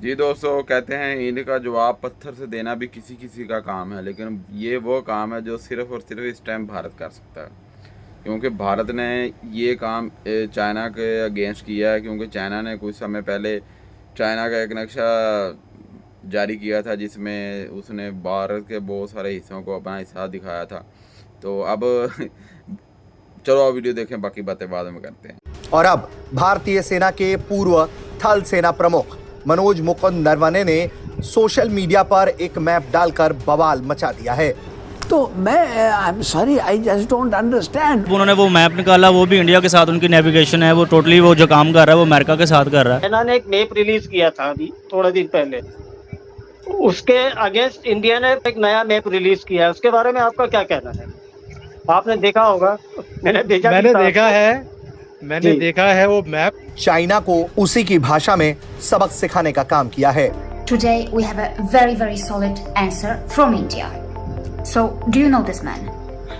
जी दोस्तों, कहते हैं ईंट का जवाब पत्थर से देना भी किसी किसी का काम है, लेकिन ये वो काम है जो सिर्फ़ और सिर्फ इस टाइम भारत कर सकता है। क्योंकि भारत ने ये काम चाइना के अगेंस्ट किया है, क्योंकि चाइना ने कुछ समय पहले चाइना का एक नक्शा जारी किया था जिसमें उसने भारत के बहुत सारे हिस्सों को अपना हिस्सा दिखाया था। तो अब चलो आप वीडियो देखें, बाकी बातें बाद में करते हैं। और अब भारतीय सेना के पूर्व थल सेना प्रमुख मनोज मुकुंद नरवणे ने सोशल मीडिया पर एक मैप डालकर बवाल मचा दिया है। तो मैं I am sorry, I just don't understand. उन्होंने वो मैप निकाला, वो भी इंडिया के साथ उनकी नेविगेशन है, वो टोटली वो जो काम कर रहा है वो अमेरिका के साथ कर रहा है। चाइना ने एक मैप रिलीज किया था अभी थोड़े दिन पहले, उसके अगेंस्ट इंडिया ने एक नया मैप रिलीज किया है। उसके बारे में आपका क्या कहना है? आपने देखा होगा, मैंने देखा है वो मैप। चाइना को उसी की भाषा में सबक सिखाने का काम किया है। Today we have a very solid answer from India. So do you know this man?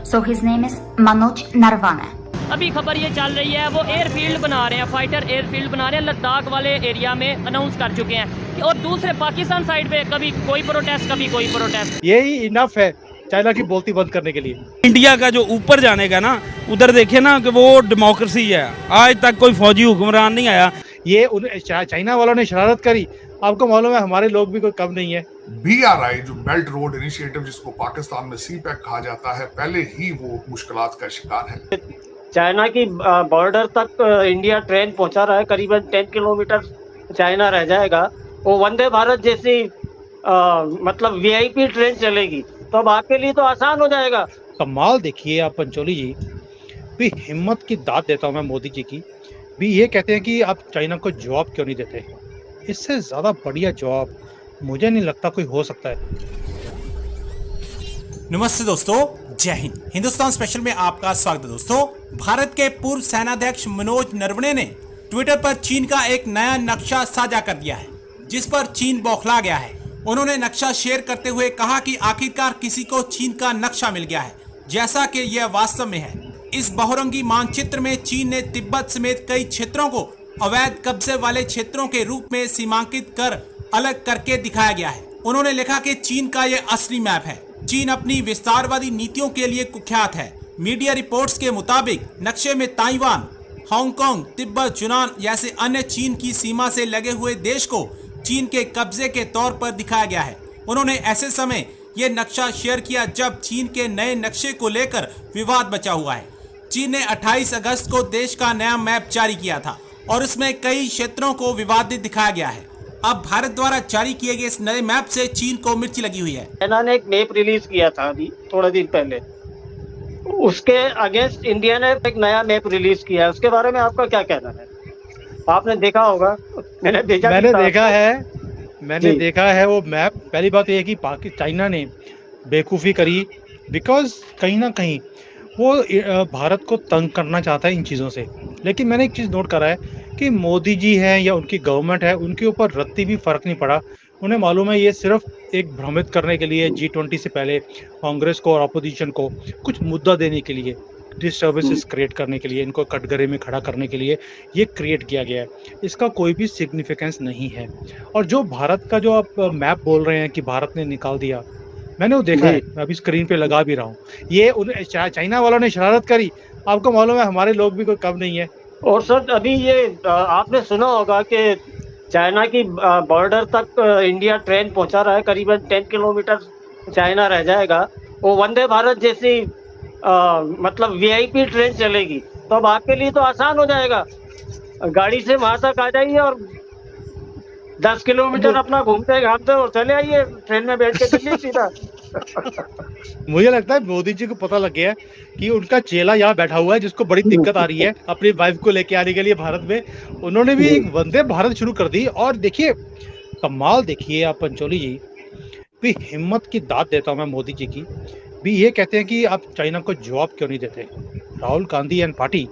So his name is Manoj Narvane. अभी खबर ये चल रही है वो एयरफील्ड बना रहे हैं, फाइटर एयरफील्ड बना रहे हैं लद्दाख वाले एरिया में, अनाउंस कर चुके हैं। और दूसरे पाकिस्तान साइड पे कभी कोई प्रोटेस्ट कभी कोई प्रोटेस्ट। यही इनफ है चाइना की बोलती बंद करने के लिए। इंडिया का जो ऊपर जाने का ना, उधर देखे ना कि वो डेमोक्रेसी है, आज तक कोई फौजी हुक्मरान नहीं आया। ये चाइना वालों ने शरारत करी, आपको मालूम है हमारे लोग भी कोई कम नहीं है। BRI जो बेल्ट रोड इनिशिएटिव जिसको पाकिस्तान में CPEC कहा जाता है, पहले ही वो मुश्किलात का शिकार है। चाइना की बॉर्डर तक इंडिया ट्रेन पहुंचा रहा है, करीबन 10 किलोमीटर चाइना रह जाएगा। वो वंदे भारत जैसी मतलब VIP ट्रेन चलेगी, तो अब आपके लिए तो आसान हो जाएगा। कमाल देखिए आप पंचोली जी, भी हिम्मत की दाद देता हूँ मैं मोदी जी की। भी ये कहते हैं कि आप चाइना को जवाब क्यों नहीं देते। इससे ज़्यादा बढ़िया जवाब मुझे नहीं लगता कोई हो सकता है। नमस्ते दोस्तों, जय हिंद। हिंदुस्तान स्पेशल में आपका स्वागत है दोस्तों। भारत के पूर्व सेनाध्यक्ष मनोज नरवणे ने ट्विटर पर चीन का एक नया नक्शा साझा कर दिया है, जिस पर चीन बौखला गया है। उन्होंने नक्शा शेयर करते हुए कहा कि आखिरकार किसी को चीन का नक्शा मिल गया है, जैसा कि यह वास्तव में है। इस बहुरंगी मानचित्र में चीन ने तिब्बत समेत कई क्षेत्रों को अवैध कब्जे वाले क्षेत्रों के रूप में सीमांकित कर अलग करके दिखाया गया है। उन्होंने लिखा कि चीन का यह असली मैप है। चीन अपनी विस्तारवादी नीतियों के लिए कुख्यात है। मीडिया रिपोर्ट्स के मुताबिक नक्शे में ताइवान, हांगकांग, तिब्बत, यूनान जैसे अन्य चीन की सीमा से लगे हुए देश को चीन के कब्जे के तौर पर दिखाया गया है। उन्होंने ऐसे समय ये नक्शा शेयर किया जब चीन के नए नक्शे को लेकर विवाद बचा हुआ है। चीन ने 28 अगस्त को देश का नया मैप जारी किया था और उसमें कई क्षेत्रों को विवादित दिखाया गया है। अब भारत द्वारा जारी किए गए इस नए मैप से चीन को मिर्ची लगी हुई है। चाइना ने एक मैप रिलीज किया था अभी थोड़े दिन पहले, उसके अगेंस्ट इंडिया ने एक नया मैप रिलीज किया है। उसके बारे में आपका क्या कहना है? आपने देखा होगा, मैंने देखा है वो मैप। पहली बात यह है कि चाइना ने बेवकूफ़ी करी, बिकॉज कहीं ना कहीं वो भारत को तंग करना चाहता है इन चीज़ों से। लेकिन मैंने एक चीज़ नोट करा है कि मोदी जी हैं या उनकी गवर्नमेंट है, उनके ऊपर रत्ती भी फ़र्क नहीं पड़ा। उन्हें मालूम है ये सिर्फ एक भ्रमित करने के लिए, G20 से पहले कांग्रेस को और अपोजिशन को कुछ मुद्दा देने के लिए, डिस्टर्बेंसेस क्रिएट करने के लिए, इनको कटघरे में खड़ा करने के लिए ये क्रिएट किया गया है। इसका कोई भी सिग्निफिकेंस नहीं है। और जो भारत का जो आप मैप बोल रहे हैं कि भारत ने निकाल दिया, मैंने वो देखा है, मैं अभी स्क्रीन पे लगा भी रहा हूँ। ये चाइना वालों ने शरारत करी, आपको मालूम है हमारे लोग भी कोई कम नहीं है। और सर अभी ये आपने सुना होगा कि चाइना की बॉर्डर तक इंडिया ट्रेन पहुंचा रहा है, करीबन 10 किलोमीटर चाइना रह जाएगा। वो वंदे भारत जैसी मतलब VIP ट्रेन चलेगी, तो अब आपके लिए तो आसान हो जाएगा। गाड़ी से वहां तक आ जाइए और 10 किलोमीटर अपना घूमते घामते और चले आइए ट्रेन में बैठ के दिल्ली सीधा। मुझे लगता है मोदी जी को पता लग गया कि उनका चेला यहाँ बैठा हुआ है जिसको बड़ी दिक्कत आ रही है अपनी वाइफ को लेके आने के लिए भारत में। उन्होंने भी एक वंदे भारत शुरू कर दी। और देखिए कमाल देखिए आप पंचोली जी, भी हिम्मत की दाद देता हूँ मैं मोदी जी की। भी ये कहते हैं कि आप चाइना को जवाब क्यों नहीं देते। राहुल गांधी एंड पार्टी,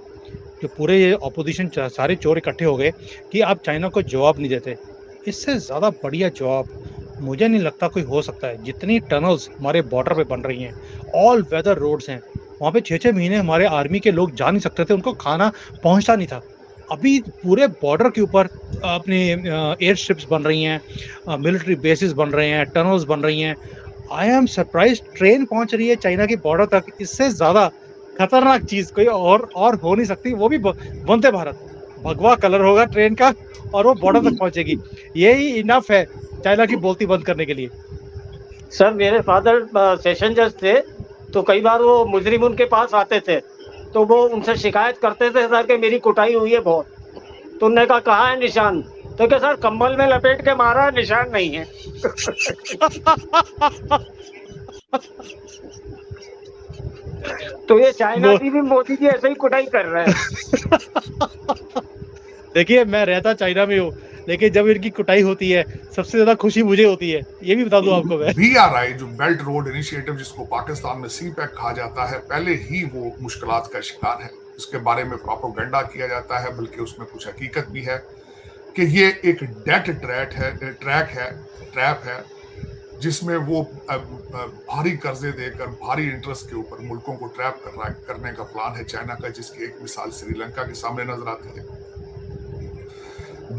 जो पूरे अपोजिशन सारे चोर इकट्ठे हो गए कि आप चाइना को जवाब नहीं देते। इससे ज़्यादा बढ़िया जवाब मुझे नहीं लगता कोई हो सकता है। जितनी टनल्स हमारे बॉर्डर पे बन रही हैं, ऑल वेदर रोड्स हैं, वहाँ पे 6-6 महीने हमारे आर्मी के लोग जा नहीं सकते थे, उनको खाना पहुँचता नहीं था। अभी पूरे बॉर्डर के ऊपर अपने एयर स्ट्रिप्स बन रही हैं, मिलिट्री बेसिस बन रहे हैं, टनल्स बन रही हैं। आई एम सरप्राइज, ट्रेन पहुंच रही है चाइना की बॉर्डर तक। इससे ज़्यादा खतरनाक चीज़ कोई और हो नहीं सकती, वो भी वंदे भारत। भगवा कलर होगा ट्रेन का और वो बॉर्डर तक पहुंचेगी। यही इनफ है चाइना की बोलती बंद करने के लिए। सर मेरे फादर सेशन जज थे, तो कई बार वो मुजरिम उनके पास आते थे, तो वो उनसे शिकायत करते थे सर कि मेरी कुटाई हुई है बहुत। तो उन्होंने कहा कहाँ है निशान? तो क्या सर कंबल में लपेट के मारा है, निशान नहीं है। तो ये चाइना की भी मोदी जी ऐसे ही कुटाई कर रहे हैं। देखिए, मैं रहता चाइना में हूँ, लेकिन जब इनकी कुटाई होती है सबसे ज्यादा खुशी मुझे होती है, ये भी बता दूं आपको मैं। BRI जो बेल्ट रोड इनिशिएटिव, जिसको पाकिस्तान में CPEC कहा जाता है, पहले ही वो मुश्किलात का शिकार है। इसके बारे में प्रोपेगेंडा किया जाता है, बल्कि उसमें कुछ हकीकत भी है कि ये एक डेट ट्रैप है जिसमें वो भारी कर्जे देकर भारी इंटरेस्ट के ऊपर मुल्कों को ट्रैप करने का प्लान है चाइना का, जिसकी एक मिसाल श्रीलंका के सामने नजर आती है।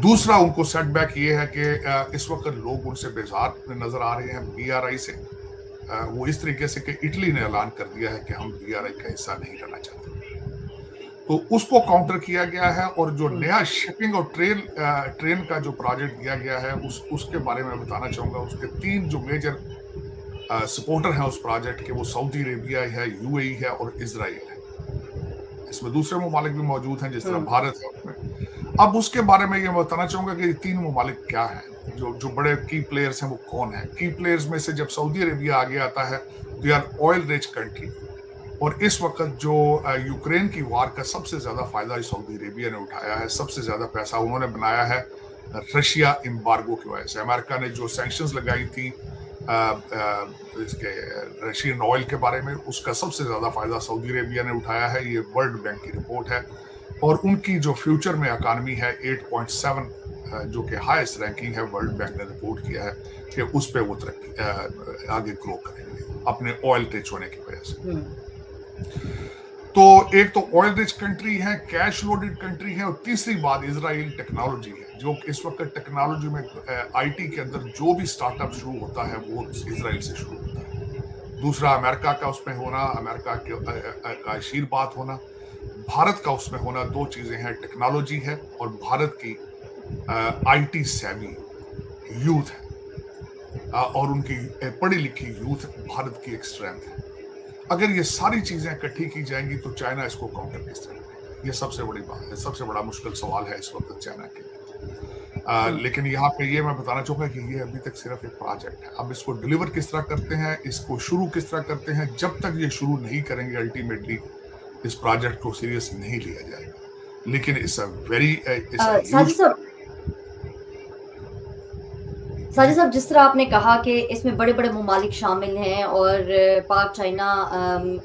दूसरा उनको सेटबैक ये है कि इस वक्त लोग उनसे बेजार नजर आ रहे हैं BRI से। वो इस तरीके से कि इटली ने ऐलान कर दिया है कि हम BRI का हिस्सा नहीं रहना चाहते, तो उसको काउंटर किया गया है। और जो नया शिपिंग और ट्रेन का जो प्रोजेक्ट दिया गया है उसके बारे में बताना चाहूंगा। उसके 3 जो मेजर सपोर्टर हैं उस प्रोजेक्ट के, वो सऊदी अरेबिया है, UAE है और इजराइल है। इसमें दूसरे ममालिक भी मौजूद हैं, जिस तरह भारत है उसमें। अब उसके बारे में ये बताना चाहूंगा कि ये 3 ममालिक क्या हैं, जो बड़े की प्लेयर्स हैं वो कौन है। की प्लेयर्स में से जब सऊदी अरेबिया आगे आता है, they are oil rich country, और इस वक्त जो यूक्रेन की वार का सबसे ज्यादा फायदा सऊदी अरेबिया ने उठाया है। सबसे ज्यादा पैसा उन्होंने बनाया है रशिया एम्बार्गो की वजह से। अमेरिका ने जो सैंक्शंस लगाई थी इसके रशियन ऑयल के बारे में, उसका सबसे ज्यादा फायदा सऊदी अरेबिया ने उठाया है। ये वर्ल्ड बैंक की रिपोर्ट है। और उनकी जो फ्यूचर में इकॉनमी है 8.7, जो कि हाईएस्ट रैंकिंग है, वर्ल्ड बैंक ने रिपोर्ट किया है कि उस पर वो तरक्की आगे ग्रो करेंगे अपने ऑयल रिच होने की वजह से। तो एक तो ऑयल रिच कंट्री है, कैश लोडेड कंट्री है, और तीसरी बात इजराइल टेक्नोलॉजी है। जो इस वक्त टेक्नोलॉजी में IT के अंदर जो भी स्टार्टअप शुरू होता है वो इजराइल से शुरू होता है। दूसरा अमेरिका का उसमें होना, अमेरिका का आशीर्वाद होना, भारत का उसमें होना। 2 चीजें हैं, टेक्नोलॉजी है और भारत की IT सेवी यूथ है, और उनकी पढ़ी लिखी यूथ भारत की एक स्ट्रेंथ है। अगर ये सारी चीजें इकट्ठी की जाएंगी तो चाइना इसको काउंटर किस तरह करेगा, ये सबसे बड़ी बात है, सबसे बड़ा मुश्किल सवाल है इस वक्त चाइना के लिए। लेकिन यहाँ पे ये मैं बताना चाहूंगा कि ये अभी तक सिर्फ एक प्रोजेक्ट है। अब इसको डिलीवर किस तरह करते हैं, इसको शुरू किस तरह करते हैं, जब तक ये शुरू नहीं करेंगे अल्टीमेटली इस प्रोजेक्ट को सीरियस नहीं लिया जाएगा। लेकिन इट्स अ वेरी साजिद साहब, जिस तरह आपने कहा कि इसमें बड़े बड़े ममालिक शामिल हैं और पाक चाइना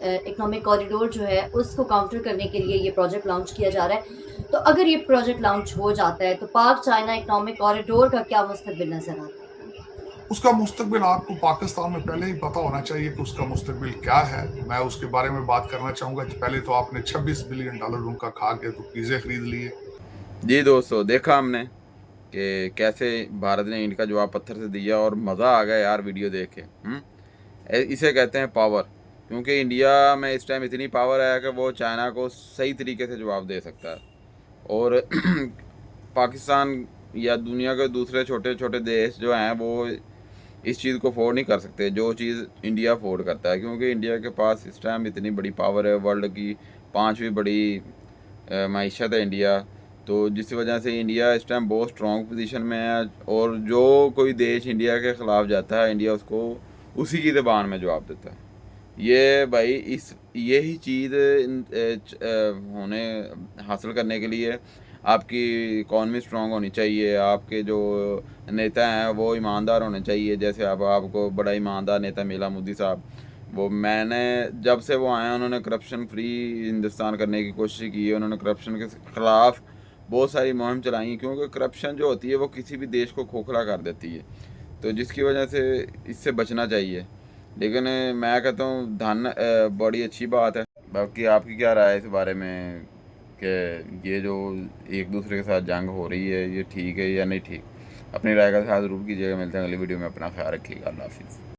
इकोनॉमिक कॉरिडोर जो है उसको काउंटर करने के लिए ये प्रोजेक्ट लॉन्च किया जा रहा है, तो अगर ये प्रोजेक्ट लॉन्च हो जाता है तो पाक चाइना इकोनॉमिक कॉरिडोर का क्या मुस्तकबिल नजर आता है? उसका मुस्तकबिल आपको पाकिस्तान में पहले ही पता होना चाहिए कि उसका मुस्तकबिल क्या है। मैं उसके बारे में बात करना चाहूंगा। पहले तो आपने $26 बिलियन उनका खा के तो पिज़्ज़े खरीद लिए। जी दोस्तों, देखा हमने कि कैसे भारत ने इनका जवाब पत्थर से दिया, और मज़ा आ गया यार वीडियो देख के। इसे कहते हैं पावर, क्योंकि इंडिया में इस टाइम इतनी पावर है कि वो चाइना को सही तरीके से जवाब दे सकता है। और पाकिस्तान या दुनिया के दूसरे छोटे छोटे देश जो हैं वो इस चीज़ को अफोर्ड नहीं कर सकते जो चीज़ इंडिया अफोर्ड करता है, क्योंकि इंडिया के पास इस टाइम इतनी बड़ी पावर है। वर्ल्ड की 5वीं बड़ी मईशत है इंडिया, तो जिस वजह से इंडिया इस टाइम बहुत स्ट्रॉन्ग पोजीशन में है। और जो कोई देश इंडिया के ख़िलाफ़ जाता है, इंडिया उसको उसी की ज़बान में जवाब देता है। ये भाई यही चीज़ होने हासिल करने के लिए आपकी इकॉनमी स्ट्रॉन्ग होनी चाहिए, आपके जो नेता हैं वो ईमानदार होने चाहिए। जैसे अब आपको बड़ा ईमानदार नेता मिला मोदी साहब, वो मैंने जब से वो आए उन्होंने करप्शन फ्री हिंदुस्तान करने की कोशिश की है। उन्होंने करप्शन के ख़िलाफ़ बहुत सारी मुहिम चलाई, क्योंकि करप्शन जो होती है वो किसी भी देश को खोखला कर देती है, तो जिसकी वजह से इससे बचना चाहिए। लेकिन मैं कहता हूँ धन बड़ी अच्छी बात है। बाकी आपकी क्या राय है इस बारे में? कि ये जो एक दूसरे के साथ जंग हो रही है ये ठीक है या नहीं ठीक। अपनी राय का साथ ज़रूर कीजिएगा। मिलते हैं अगली वीडियो में। अपना ख्याल रखिएगा। अल्लाह हाफिज़।